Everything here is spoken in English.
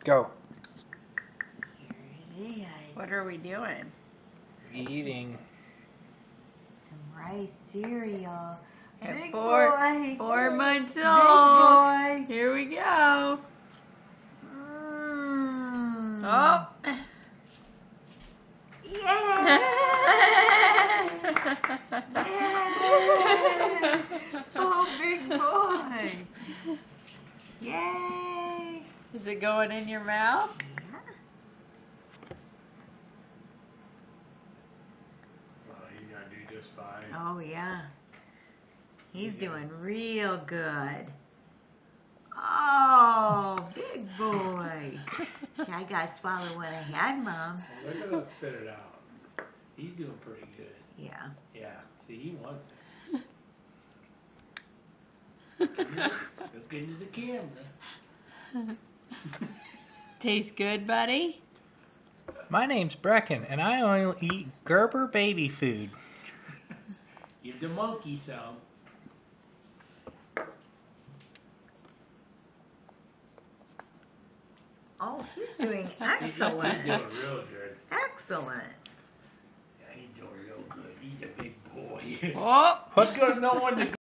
Go. What are we doing? Eating. Some rice cereal. At Big four boy. months Big old. boy. Here we go. Mm. Oh. Yeah. Yeah. Oh, big boy. Yay. Is it going in your mouth? He's gonna do just fine. Oh, yeah. He's doing real good. Oh, big boy. Okay, I gotta swallow what I had, Mom. Look at us spit it out. He's doing pretty good. Yeah. Yeah. See, he wants it. Look into the camera. Tastes good, buddy? My name's Brecken, and I only eat Gerber baby food. Give the monkey some. Oh, he's doing He's excellent. doing real good. Excellent. Yeah, he's doing real good. He's a big boy. Oh. He's gonna know when to